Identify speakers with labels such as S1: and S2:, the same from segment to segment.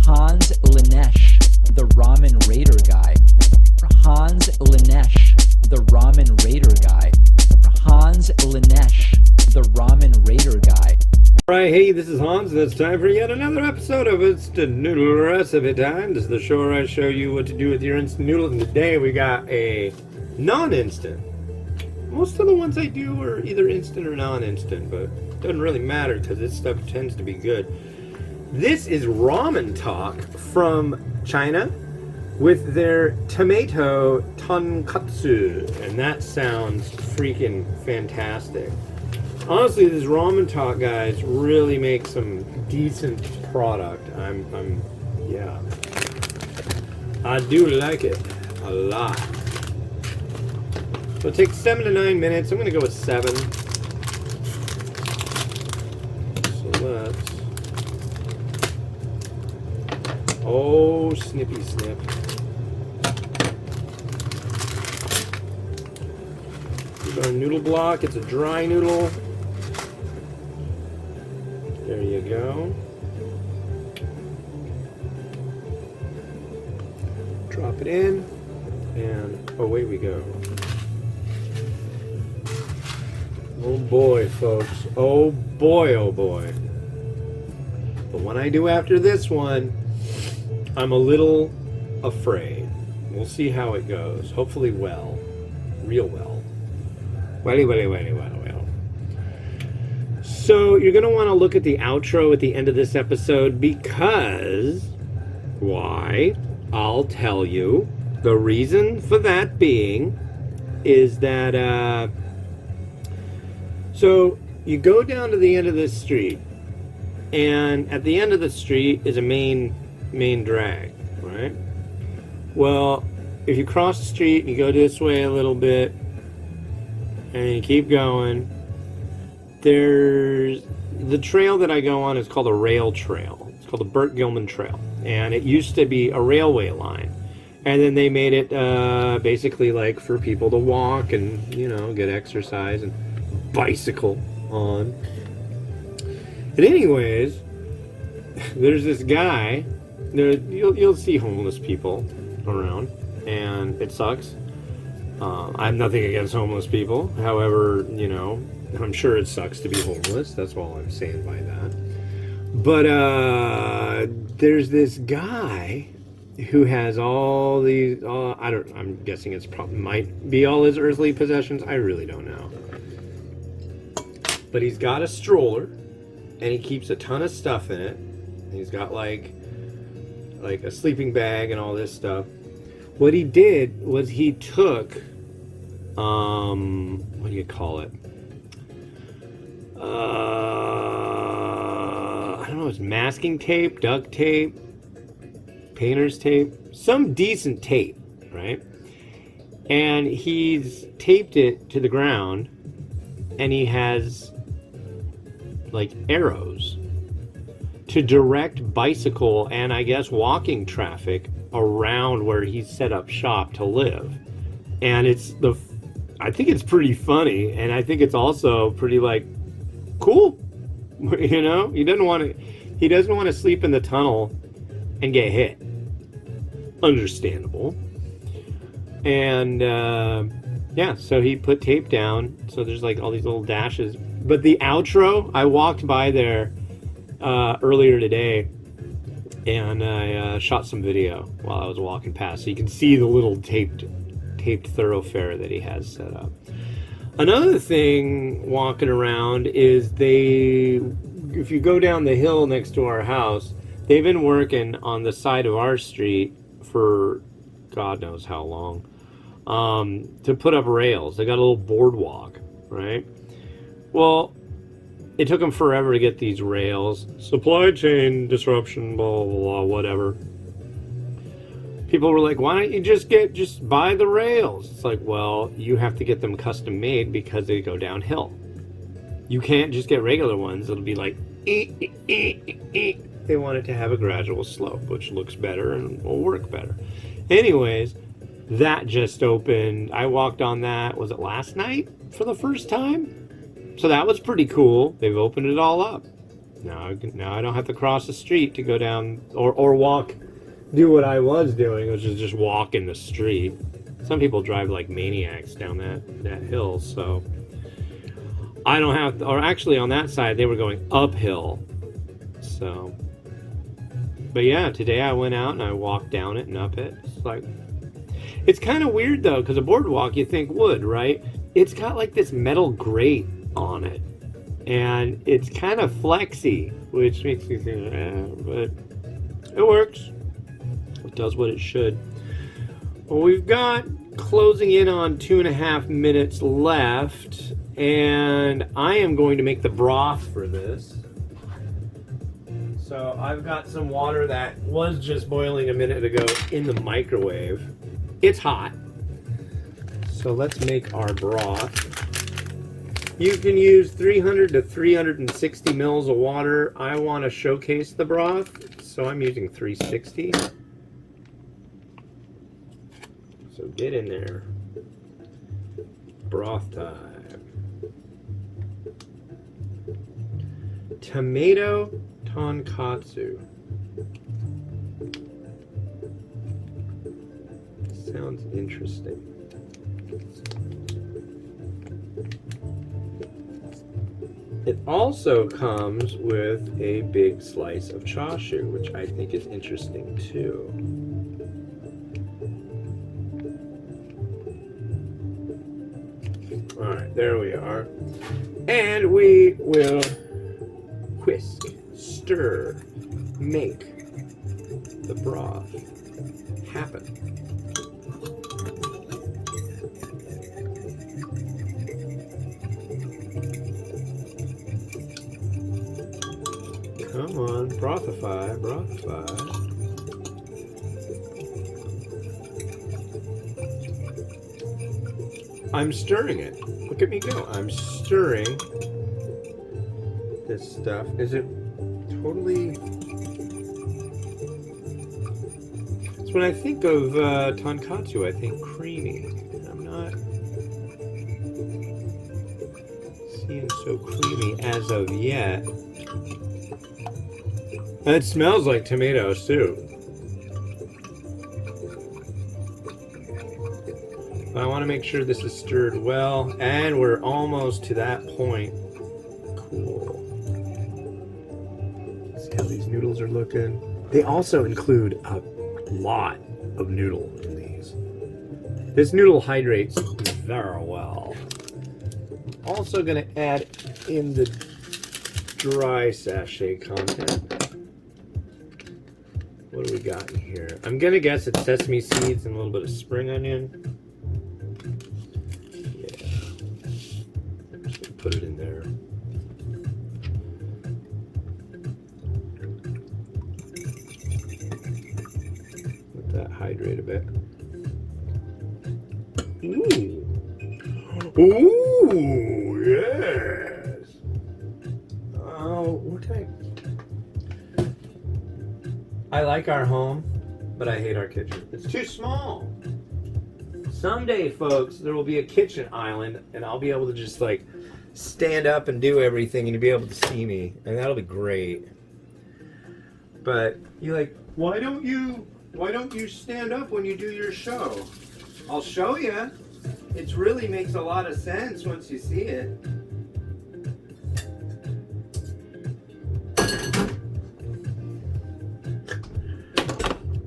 S1: Hans Lanesh, the Ramen Raider guy. Hans Lanesh, the Ramen Raider guy. Hans Lanesh, the Ramen Raider guy.
S2: Alright, hey, this is Hans, and it's time for yet another episode of Instant Noodle Recipe Time. This is the show where I show you what to do with your instant noodle, and today we got a non-instant. Most of the ones I do are either instant or non-instant, but it doesn't really matter because this stuff tends to be good. This is Ramen Talk from China with their tomato Tonkotsu, and that sounds freaking fantastic. Honestly, this Ramen Talk guys really make some decent product. Yeah, I do like it a lot. So it takes 7 to 9 minutes. I'm gonna go with 7. So let's. Oh, snippy snip. Here's our noodle block. It's a dry noodle. There you go. Drop it in, and away we go. Oh boy, folks. Oh boy, oh boy. But when I do after this one, I'm a little afraid. We'll see how it goes. Hopefully well. Real well. Welly. So you're going to want to look at the outro at the end of this episode because, why? I'll tell you. The reason for that being is that, so you go down to the end of this street, and at the end of the street is a main drag, right? Well, if you cross the street and you go this way a little bit, and you keep going, there's the trail that I go on is called a rail trail. It's called the Burt Gilman Trail, and it used to be a railway line, and then they made it basically like for people to walk and get exercise and bicycle on. And anyways, there's this guy. You'll see homeless people around, and it sucks. I have nothing against homeless people. However, I'm sure it sucks to be homeless. That's all I'm saying by that. But there's this guy who has all these. I'm guessing it's might be all his earthly possessions. I really don't know. But he's got a stroller, and he keeps a ton of stuff in it. And he's got like a sleeping bag and all this stuff. What he did was he took, what do you call it? I don't know, it's masking tape, duct tape, painter's tape, some decent tape, right? And he's taped it to the ground, and he has like arrows to direct bicycle and I guess walking traffic around where he's set up shop to live. And I think it's pretty funny, and I think it's also pretty cool. He doesn't want to sleep in the tunnel and get hit. Understandable. And yeah, so he put tape down, so there's all these little dashes. But the outro, I walked by there earlier today, and I shot some video while I was walking past, so you can see the little taped thoroughfare that he has set up. Another thing walking around is if you go down the hill next to our house, they've been working on the side of our street for God knows how long, to put up rails. They got a little boardwalk, right? Well, it took them forever to get these rails. Supply chain disruption, blah, blah, blah, whatever. People were like, why don't you just buy the rails? It's like, well, you have to get them custom made because they go downhill. You can't just get regular ones. It'll be like, They want it to have a gradual slope, which looks better and will work better. Anyways, that just opened. I walked on that, was it last night for the first time? So that was pretty cool. They've opened it all up. Now I don't have to cross the street to go down or walk, do what I was doing, which is just walk in the street. Some people drive like maniacs down that hill, so I don't have to, or actually on that side they were going uphill. So, but yeah, today I went out and I walked down it and up it. It's kind of weird though, because a boardwalk you think wood, right? It's got like this metal grate on it, and it's kind of flexy, which makes me think, but it works. It does what it should. Well, we've got closing in on 2.5 minutes left, and I am going to make the broth for this. So I've got some water that was just boiling a minute ago in the microwave. It's hot. So let's make our broth. You can use 300 to 360 mils of water. I want to showcase the broth, so I'm using 360. So get in there. Broth time. Tomato tonkotsu. Sounds interesting. It also comes with a big slice of chashu, which I think is interesting too. All right, there we are. And we will whisk, stir, make the broth happen. Come on, brothify, brothify. I'm stirring it. Look at me go. I'm stirring this stuff. Is it totally... It's when I think of tonkotsu, I think creamy. I'm not seeing so creamy as of yet. It smells like tomato soup. But I want to make sure this is stirred well, and we're almost to that point. Cool. See how these noodles are looking. They also include a lot of noodle in these. This noodle hydrates very well. Also going to add in the dry sachet content. What do we got in here? I'm gonna guess it's sesame seeds and a little bit of spring onion. Yeah. Just put it in there. Let that hydrate a bit. Ooh. Ooh, yes. Oh, what can I like our home, but I hate our kitchen. It's too small. Someday, folks, there will be a kitchen island, and I'll be able to just like stand up and do everything, and you'll be able to see me, and that'll be great. But you're like, why don't you stand up when you do your show? I'll show you. It really makes a lot of sense once you see it.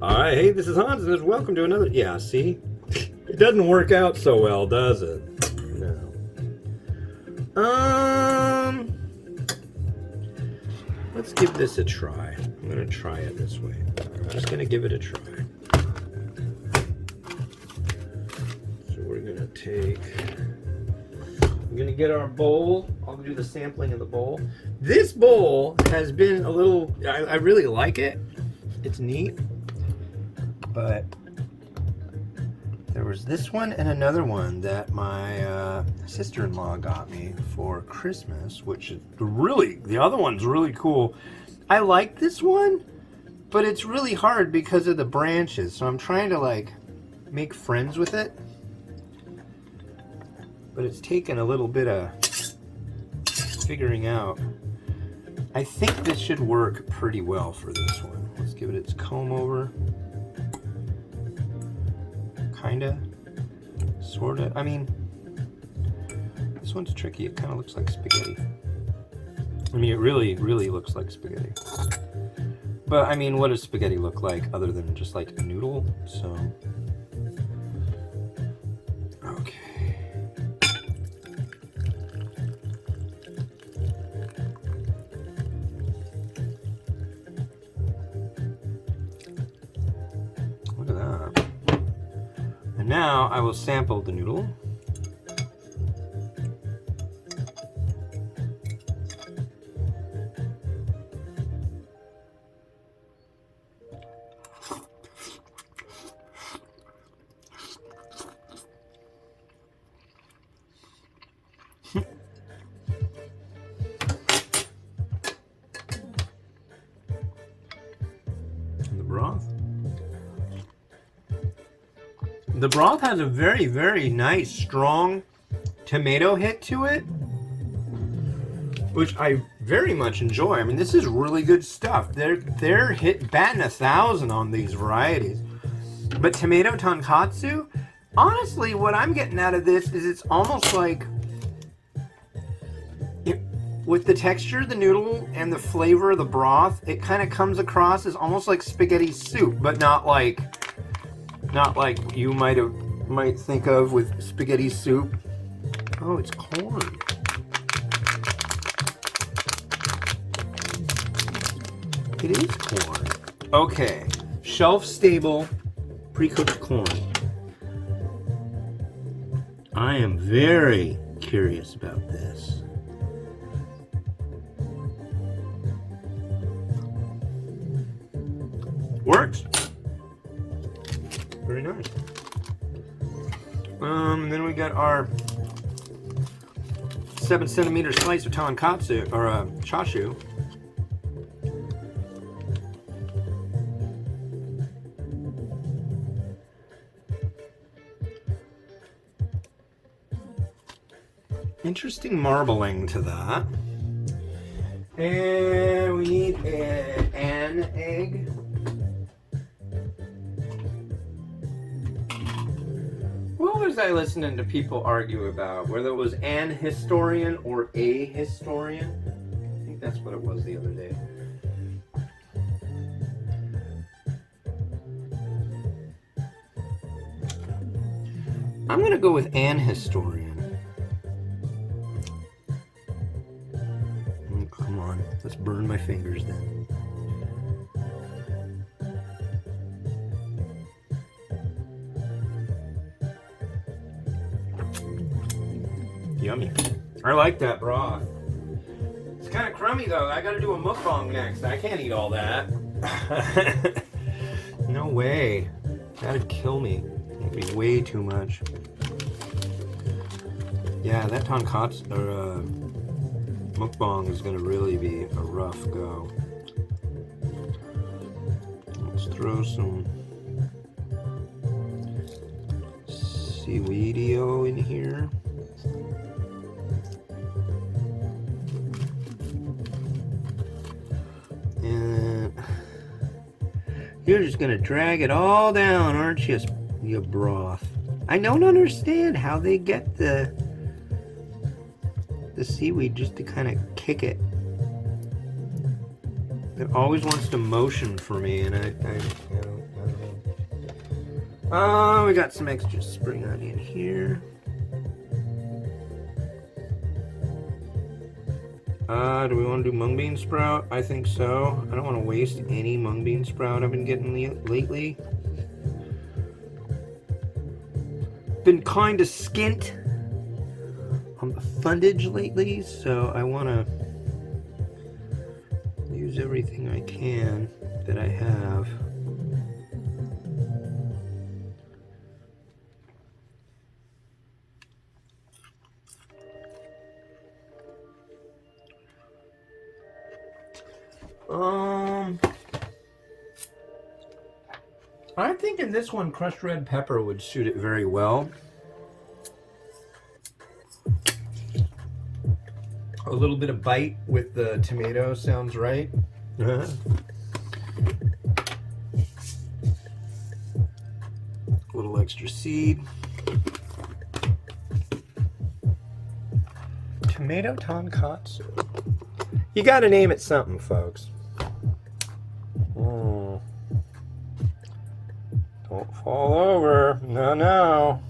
S2: All right, hey, this is Hans, and welcome to another. Yeah, see, it doesn't work out so well, does it? No. Let's give this a try. I'm gonna try it this way. I'm just gonna give it a try. So we're gonna take. I'm gonna get our bowl. I'll do the sampling of the bowl. This bowl has been a little. I really like it. It's neat. But there was this one and another one that my sister-in-law got me for Christmas, which is really, the other one's really cool. I like this one, but it's really hard because of the branches. So I'm trying to like make friends with it. But it's taken a little bit of figuring out. I think this should work pretty well for this one. Let's give it its comb over. Kinda. Sorta. I mean, this one's tricky. It kind of looks like spaghetti. I mean, it really, really looks like spaghetti. But, I mean, what does spaghetti look like other than just like a noodle? So, okay. Look at that. And now I will sample the noodle. The broth has a very, very nice, strong tomato hit to it, which I very much enjoy. I mean, this is really good stuff. They're batting 1,000 on these varieties. But tomato tonkotsu, honestly, what I'm getting out of this is it's almost like, with the texture of the noodle and the flavor of the broth, it kind of comes across as almost like spaghetti soup, but not like you might think of with spaghetti soup. Oh, it's corn. It is corn. Okay, shelf-stable, pre-cooked corn. I am very curious about this. Works. Very nice. Then we got our 7-centimeter slice of tonkotsu, or chashu. Interesting marbling to that. And we need an egg. What was I listening to people argue about? Whether it was an historian or a historian? I think that's what it was the other day. I'm going to go with an historian. Oh, come on, let's burn my fingers then. Yummy. I like that broth. It's kind of crummy though. I gotta do a mukbang next. I can't eat all that. No way. That'd kill me. It'd be way too much. Yeah, that tonkotsu or mukbang is gonna really be a rough go. Let's throw some seaweedio in here. And you're just gonna drag it all down, aren't you, you broth? I don't understand how they get the seaweed just to kind of kick it. It always wants to motion for me, and I don't know. Oh, we got some extra spring onion here. Do we want to do mung bean sprout? I think so. I don't want to waste any mung bean sprout I've been getting lately. Been kind of skint on the fundage lately, so I want to use everything I can that I have. I'm thinking this one, crushed red pepper, would suit it very well.
S3: A little bit of bite with the tomato sounds right.
S2: Uh-huh.
S3: A little extra seed. Tomato tonkotsu. You gotta name it something, folks. Don't fall over. No, no.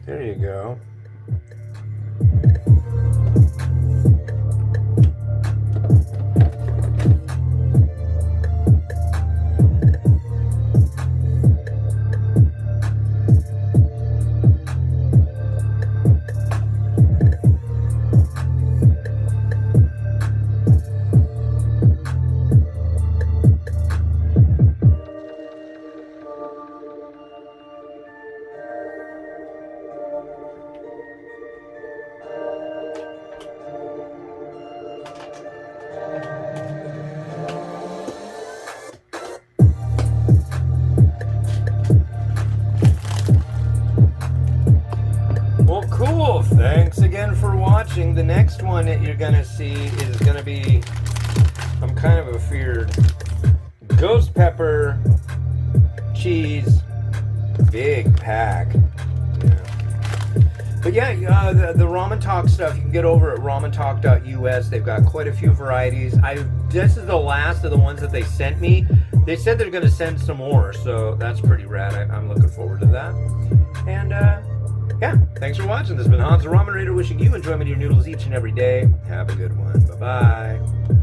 S3: There you go. Well, cool. Thanks again for watching. The next one that you're going to see is going to be, I'm kind of afeared, ghost pepper, cheese, big pack. Yeah. But yeah, the Ramen Talk stuff you can get over at ramentalk.us. They've got quite a few varieties. This is the last of the ones that they sent me. They said they're going to send some more, so that's pretty rad. I'm looking forward to that. And yeah, thanks for watching. This has been Hans the Ramen Raider wishing you enjoyment of your noodles each and every day. Have a good one. Bye-bye.